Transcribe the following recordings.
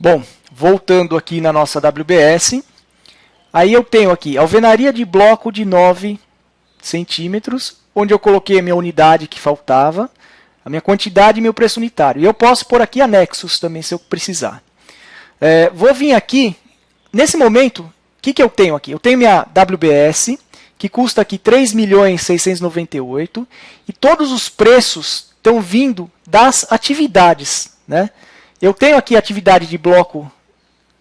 Bom, voltando aqui na nossa WBS, aí eu tenho aqui alvenaria de bloco de 9 centímetros, onde eu coloquei a minha unidade que faltava, a minha quantidade e meu preço unitário. E eu posso pôr aqui anexos também, se eu precisar. Vou vir aqui, nesse momento, o que eu tenho aqui? Eu tenho minha WBS, que custa aqui 3.698.000, e todos os preços estão vindo das atividades, né? Eu tenho aqui a atividade de bloco,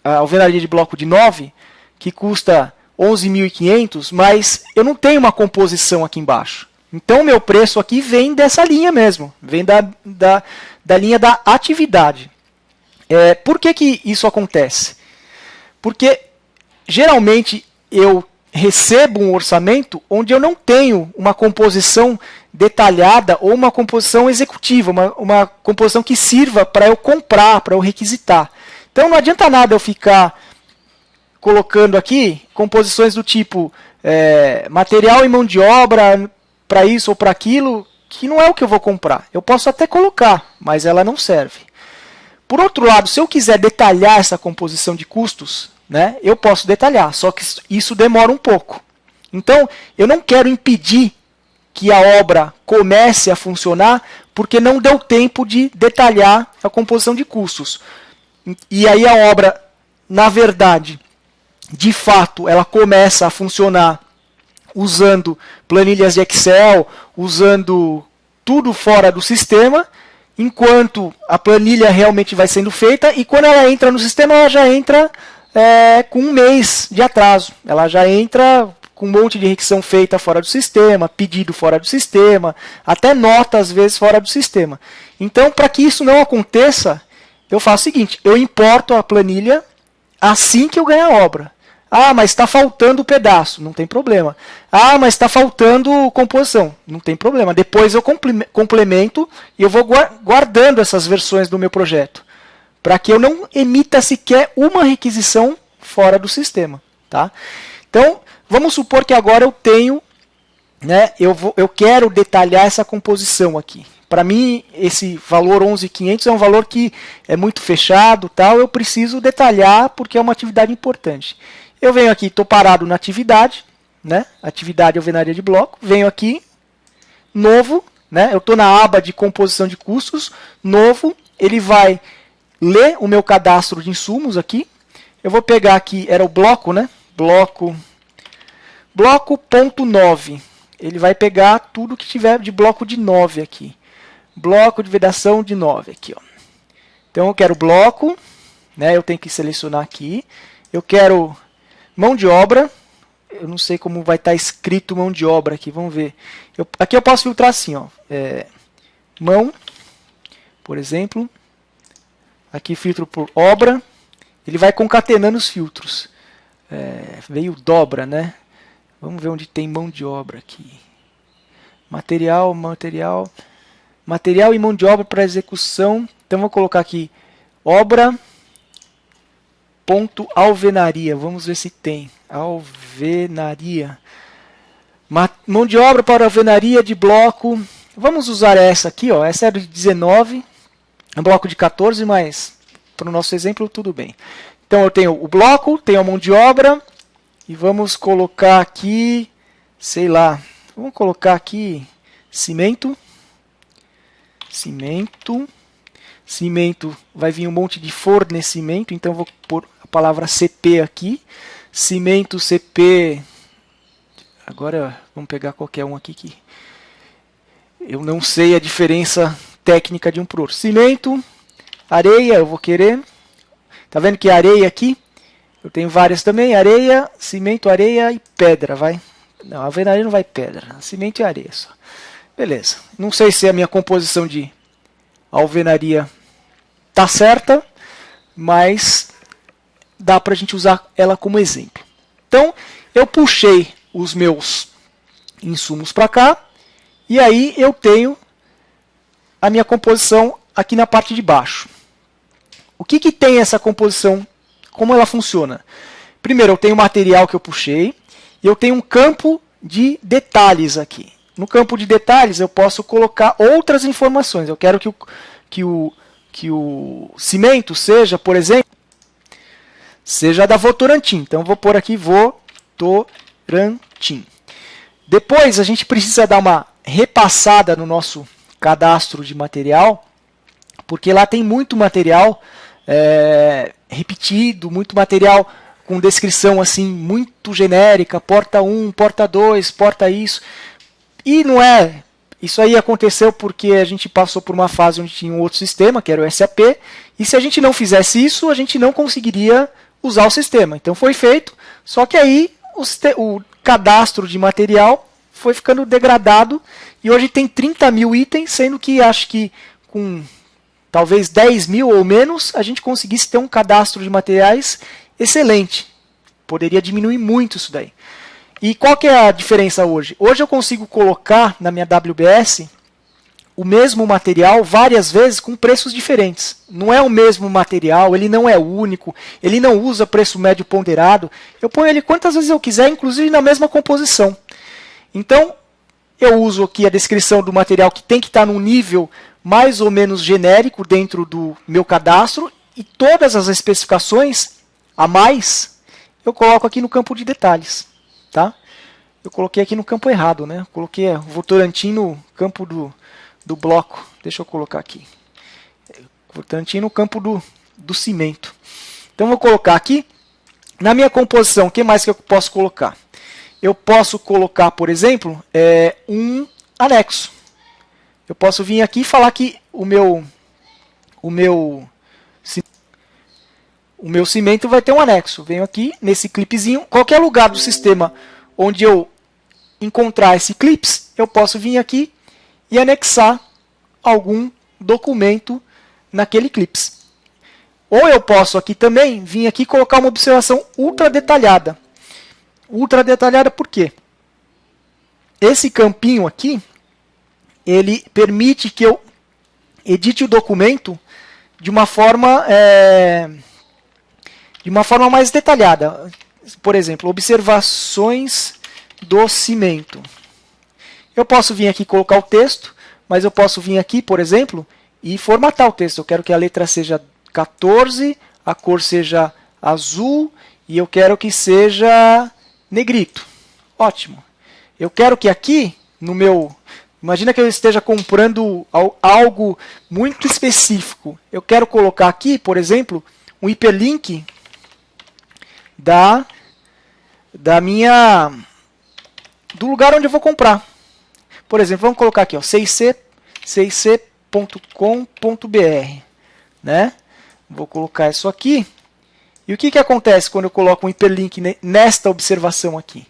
a alvenaria de bloco de 9, que custa 11.500, mas eu não tenho uma composição aqui embaixo. Então, o meu preço aqui vem dessa linha mesmo, vem da linha da atividade. Por que isso acontece? Porque, geralmente, eu recebo um orçamento onde eu não tenho uma composição detalhada ou uma composição executiva, uma composição que sirva para eu comprar, para eu requisitar. Então, não adianta nada eu ficar colocando aqui composições do tipo material e mão de obra para isso ou para aquilo, que não é o que eu vou comprar. Eu posso até colocar, mas ela não serve. Por outro lado, se eu quiser detalhar essa composição de custos, né, eu posso detalhar, só que isso demora um pouco. Então, eu não quero impedir que a obra comece a funcionar porque não deu tempo de detalhar a composição de custos. E aí a obra, na verdade, de fato, ela começa a funcionar usando planilhas de Excel, usando tudo fora do sistema, enquanto a planilha realmente vai sendo feita, e quando ela entra no sistema, ela já entra com um mês de atraso. Ela já entra com um monte de requisição feita fora do sistema, pedido fora do sistema, até nota às vezes fora do sistema. Então, para que isso não aconteça, eu faço o seguinte, eu importo a planilha assim que eu ganhar a obra. Ah, mas está faltando pedaço, não tem problema. Ah, mas está faltando composição, não tem problema. Depois eu complemento e eu vou guardando essas versões do meu projeto, para que eu não emita sequer uma requisição fora do sistema. Tá? Então, vamos supor que agora eu tenho, né, eu quero detalhar essa composição aqui. Para mim, esse valor 11.500 é um valor que é muito fechado, tal, eu preciso detalhar porque é uma atividade importante. Eu venho aqui, estou parado na atividade, né, atividade alvenaria de bloco, venho aqui, novo, né, eu estou na aba de composição de custos, novo, ele vai ler o meu cadastro de insumos aqui, eu vou pegar aqui, era o bloco, né, bloco.9, ele vai pegar tudo que tiver de bloco de 9 aqui. Bloco de vedação de 9 aqui, ó. Então eu quero bloco, né, eu tenho que selecionar aqui. Eu quero mão de obra, eu não sei como vai estar escrito mão de obra aqui, vamos ver. Aqui eu posso filtrar assim, ó, mão, por exemplo. Aqui filtro por obra, ele vai concatenando os filtros. Veio dobra, né? Vamos ver onde tem mão de obra aqui. Material e mão de obra para execução. Então vou colocar aqui obra.alvenaria. Vamos ver se tem. Alvenaria. Mão de obra para alvenaria de bloco. Vamos usar essa aqui, ó. Essa é de 19. É um bloco de 14, mas para o nosso exemplo tudo bem. Então eu tenho o bloco, tenho a mão de obra. E vamos colocar aqui, sei lá, vamos colocar aqui cimento. Cimento, vai vir um monte de fornecimento, então vou pôr a palavra CP aqui. Cimento, CP, agora vamos pegar qualquer um aqui que eu não sei a diferença técnica de um para o outro. Cimento, areia, eu vou querer. Tá vendo que areia aqui? Eu tenho várias também, areia, cimento, areia e pedra, vai. Não, a alvenaria não vai pedra, cimento e areia só. Beleza, não sei se a minha composição de alvenaria está certa, mas dá para a gente usar ela como exemplo. Então, eu puxei os meus insumos para cá, e aí eu tenho a minha composição aqui na parte de baixo. O que tem essa composição? Como ela funciona? Primeiro, eu tenho o material que eu puxei, e eu tenho um campo de detalhes aqui. No campo de detalhes, eu posso colocar outras informações. Eu quero que o cimento seja, por exemplo, seja da Votorantim. Então, eu vou pôr aqui Votorantim. Depois, a gente precisa dar uma repassada no nosso cadastro de material, porque lá tem muito material repetido, muito material com descrição assim muito genérica, porta 1, porta 2, porta isso. E não é... Isso aí aconteceu porque a gente passou por uma fase onde tinha um outro sistema, que era o SAP, e se a gente não fizesse isso, a gente não conseguiria usar o sistema. Então foi feito, só que aí o cadastro de material foi ficando degradado, e hoje tem 30 mil itens, sendo que acho que com talvez 10 mil ou menos, a gente conseguisse ter um cadastro de materiais excelente. Poderia diminuir muito isso daí. E qual que é a diferença hoje? Hoje eu consigo colocar na minha WBS o mesmo material várias vezes com preços diferentes. Não é o mesmo material, ele não é único, ele não usa preço médio ponderado. Eu ponho ele quantas vezes eu quiser, inclusive na mesma composição. Então, eu uso aqui a descrição do material que tem que estar num nível mais ou menos genérico dentro do meu cadastro, e todas as especificações a mais eu coloco aqui no campo de detalhes. Tá? Eu coloquei aqui no campo errado, né? Coloquei o Votorantim no campo do bloco. Deixa eu colocar aqui. Votorantim no campo do cimento. Então, vou colocar aqui. Na minha composição, o que mais que eu posso colocar? Eu posso colocar, por exemplo, um anexo. Eu posso vir aqui e falar que o meu cimento vai ter um anexo. Venho aqui nesse clipezinho. Qualquer lugar do sistema onde eu encontrar esse clips, eu posso vir aqui e anexar algum documento naquele clips. Ou eu posso aqui também vir aqui e colocar uma observação ultra detalhada. Ultra detalhada por quê? Esse campinho aqui, ele permite que eu edite o documento de uma forma mais detalhada. Por exemplo, observações do cimento. Eu posso vir aqui e colocar o texto, mas eu posso vir aqui, por exemplo, e formatar o texto. Eu quero que a letra seja 14, a cor seja azul e eu quero que seja negrito. Ótimo. Eu quero que aqui, no meu... Imagina que eu esteja comprando algo muito específico. Eu quero colocar aqui, por exemplo, um hiperlink do lugar onde eu vou comprar. Por exemplo, vamos colocar aqui, ó, 6c.com.br, né? Vou colocar isso aqui. E o que acontece quando eu coloco um hiperlink nesta observação aqui?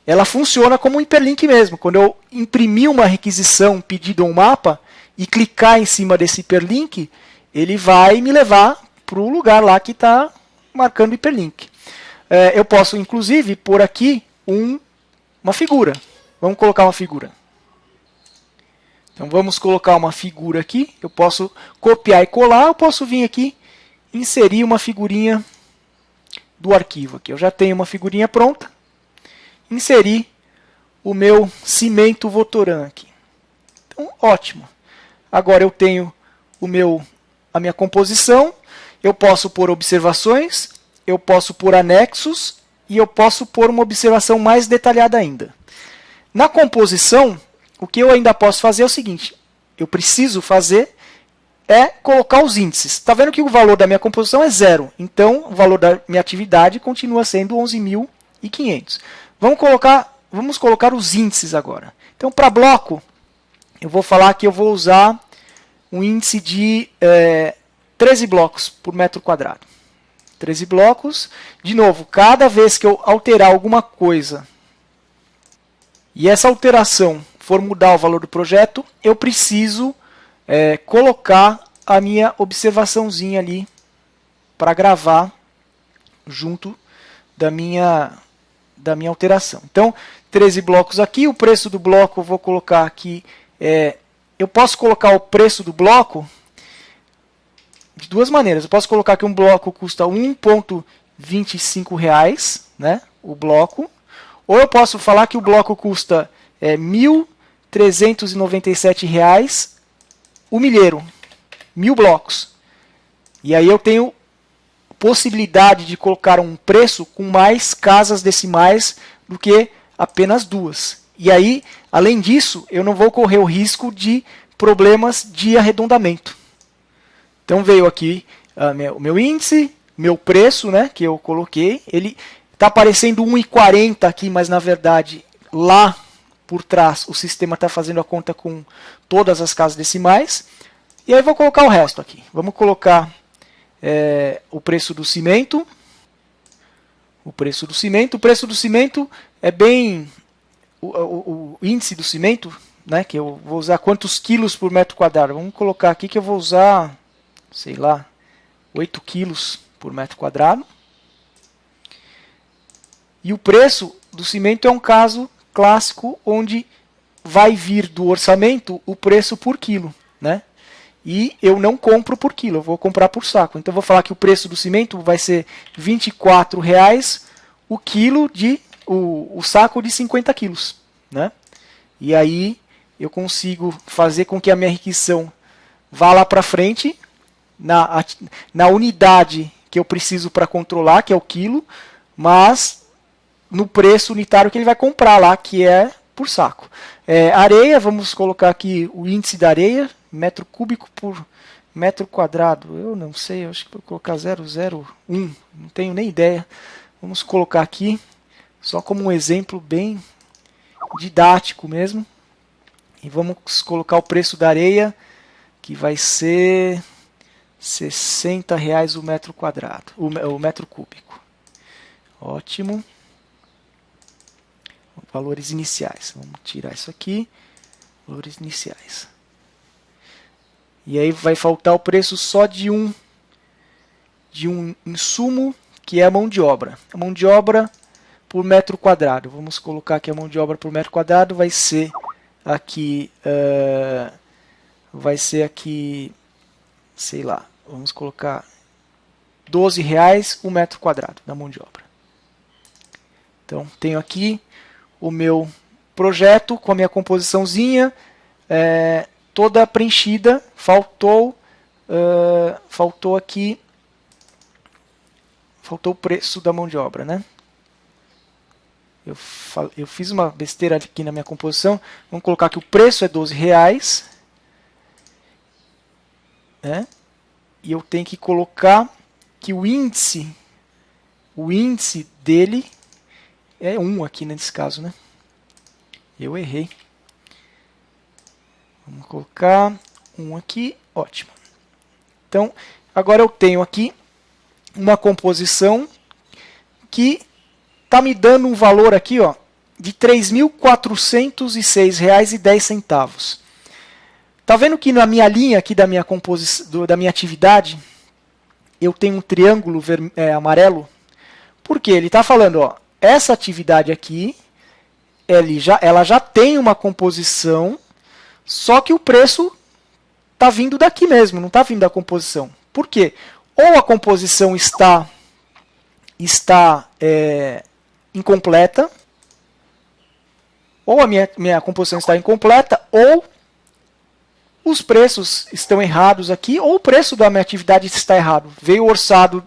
Ela funciona como um hiperlink mesmo. Quando eu imprimir uma requisição, um pedido ou um mapa, e clicar em cima desse hiperlink, ele vai me levar para o lugar lá que está marcando o hiperlink. Eu posso, inclusive, pôr aqui uma figura. Vamos colocar uma figura. Então, vamos colocar uma figura aqui. Eu posso copiar e colar. Eu posso vir aqui e inserir uma figurinha do arquivo. Aqui. Eu já tenho uma figurinha pronta. Inserir o meu cimento Votoran aqui. Então, ótimo. Agora eu tenho a minha composição. Eu posso pôr observações. Eu posso pôr anexos e eu posso pôr uma observação mais detalhada ainda. Na composição, o que eu ainda posso fazer é o seguinte. Eu preciso fazer colocar os índices. Está vendo que o valor da minha composição é 0. Então, o valor da minha atividade continua sendo 11.500. Vamos colocar os índices agora. Então, para bloco, eu vou falar que eu vou usar um índice de 13 blocos por metro quadrado. 13 blocos. De novo, cada vez que eu alterar alguma coisa e essa alteração for mudar o valor do projeto, eu preciso colocar a minha observaçãozinha ali para gravar junto da minha alteração. Então, 13 blocos aqui. O preço do bloco eu vou colocar aqui. Eu posso colocar o preço do bloco de duas maneiras. Eu posso colocar que um bloco custa R$ 1,25, né, o bloco. Ou eu posso falar que o bloco custa R$ 1.397 o milheiro. 1000 blocos. E aí eu tenho possibilidade de colocar um preço com mais casas decimais do que apenas 2. E aí, além disso, eu não vou correr o risco de problemas de arredondamento. Então veio aqui o meu índice, meu preço, né, que eu coloquei. Ele está aparecendo 1,40 aqui, mas na verdade lá por trás o sistema está fazendo a conta com todas as casas decimais. E aí vou colocar o resto aqui. Vamos colocar o preço do cimento. O preço do cimento é bem o índice do cimento, né, que eu vou usar quantos quilos por metro quadrado. Vamos colocar aqui que eu vou usar, sei lá, 8 quilos por metro quadrado. E o preço do cimento é um caso clássico onde vai vir do orçamento o preço por quilo, né? E eu não compro por quilo, eu vou comprar por saco. Então eu vou falar que o preço do cimento vai ser R$ 24,00 o quilo o saco de 50 quilos, né? E aí eu consigo fazer com que a minha requisição vá lá para frente na unidade que eu preciso para controlar, que é o quilo, mas no preço unitário que ele vai comprar lá, que é por saco. Areia, vamos colocar aqui o índice da areia, metro cúbico por metro quadrado. Eu não sei, eu acho que vou colocar 0,01, não tenho nem ideia. Vamos colocar aqui, só como um exemplo bem didático mesmo. E vamos colocar o preço da areia, que vai ser R$ 60,00 o metro quadrado, o metro cúbico. Ótimo. Valores iniciais. Vamos tirar isso aqui. Valores iniciais. E aí vai faltar o preço só de um insumo, que é a mão de obra. A mão de obra por metro quadrado. Vamos colocar aqui a mão de obra por metro quadrado. Vai ser aqui, sei lá, vamos colocar R$ 12,00 o metro quadrado da mão de obra. Então, tenho aqui o meu projeto com a minha composiçãozinha toda preenchida. Faltou aqui, faltou o preço da mão de obra, né? Eu fiz uma besteira aqui na minha composição. Vamos colocar que o preço é R$ 12,00, né? E eu tenho que colocar que o índice dele é 1 aqui nesse caso, né? Eu errei. Vamos colocar 1 aqui, ótimo. Então, agora eu tenho aqui uma composição que está me dando um valor aqui, ó, de R$ 3.406,10. Tá vendo que na minha linha aqui da minha atividade eu tenho um triângulo amarelo? Por quê? Ele está falando, ó, essa atividade aqui, ela já tem uma composição, só que o preço está vindo daqui mesmo, não está vindo da composição. Por quê? Ou a composição está incompleta, ou a minha composição está incompleta, ou os preços estão errados aqui, ou o preço da minha atividade está errado. Veio orçado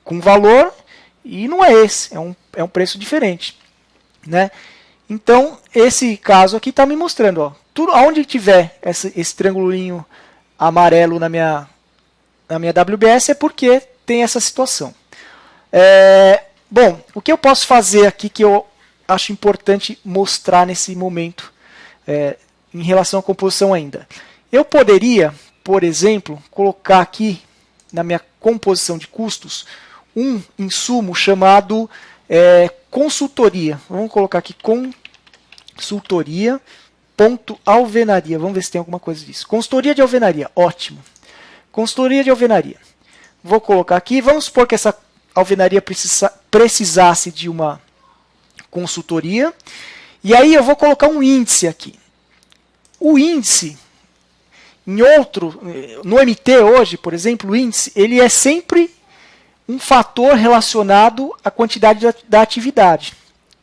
com valor e não é esse, é um preço diferente, né? Então, esse caso aqui está me mostrando, ó, onde tiver esse triangulinho amarelo na minha WBS é porque tem essa situação. Bom, o que eu posso fazer aqui que eu acho importante mostrar nesse momento em relação à composição ainda? Eu poderia, por exemplo, colocar aqui na minha composição de custos um insumo chamado consultoria. Vamos colocar aqui consultoria.alvenaria. Vamos ver se tem alguma coisa disso. Consultoria de alvenaria, ótimo. Consultoria de alvenaria. Vou colocar aqui, vamos supor que essa alvenaria precisasse de uma consultoria. E aí eu vou colocar um índice aqui. O índice, no MT hoje, por exemplo, o índice, ele é sempre um fator relacionado à quantidade da atividade.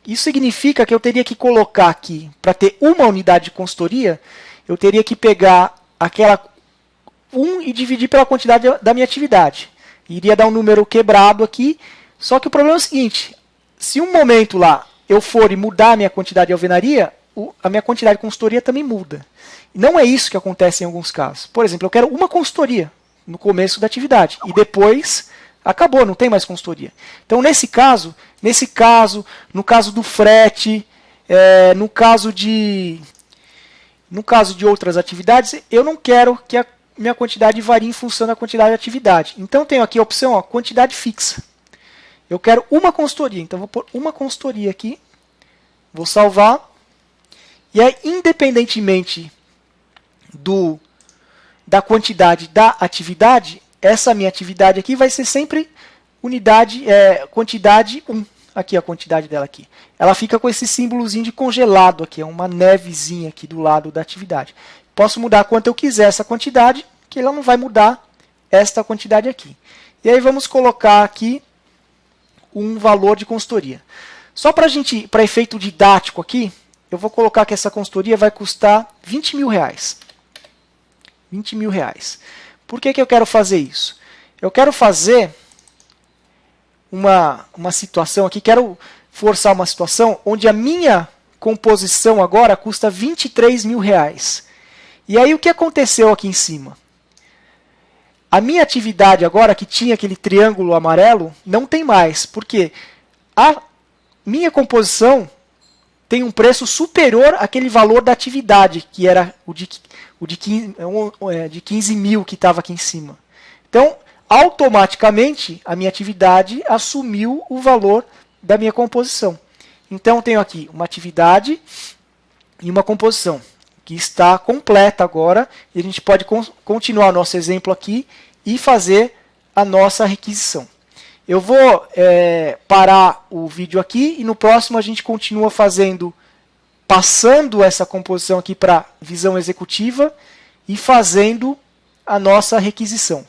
Isso significa que eu teria que colocar aqui, para ter uma unidade de consultoria, eu teria que pegar aquela 1 e dividir pela quantidade da minha atividade. Iria dar um número quebrado aqui, só que o problema é o seguinte, se um momento lá eu for e mudar a minha quantidade de alvenaria, a minha quantidade de consultoria também muda. Não é isso que acontece em alguns casos. Por exemplo, eu quero uma consultoria no começo da atividade e depois acabou, não tem mais consultoria. Então, nesse caso, no caso do frete, no caso de outras atividades, eu não quero que a minha quantidade varie em função da quantidade de atividade. Então, tenho aqui a opção, ó, quantidade fixa. Eu quero uma consultoria, então vou pôr uma consultoria aqui, vou salvar, e aí, independentemente da quantidade da atividade, essa minha atividade aqui vai ser sempre quantidade 1. Aqui a quantidade dela aqui. Ela fica com esse símbolozinho de congelado aqui, é uma nevezinha aqui do lado da atividade. Posso mudar quanto eu quiser essa quantidade, que ela não vai mudar esta quantidade aqui. E aí vamos colocar aqui um valor de consultoria. Só para efeito didático aqui, eu vou colocar que essa consultoria vai custar R$20.000. R$20.000. Por que eu quero fazer isso? Eu quero fazer uma situação aqui, quero forçar uma situação onde a minha composição agora custa R$23.000. E aí o que aconteceu aqui em cima? A minha atividade agora, que tinha aquele triângulo amarelo, não tem mais, porque a minha composição tem um preço superior àquele valor da atividade, que era o de 15.000 que estava aqui em cima. Então, automaticamente, a minha atividade assumiu o valor da minha composição. Então, tenho aqui uma atividade e uma composição, que está completa agora, e a gente pode continuar nosso exemplo aqui e fazer a nossa requisição. Eu vou parar o vídeo aqui, e no próximo a gente continua passando essa composição aqui para visão executiva e fazendo a nossa requisição.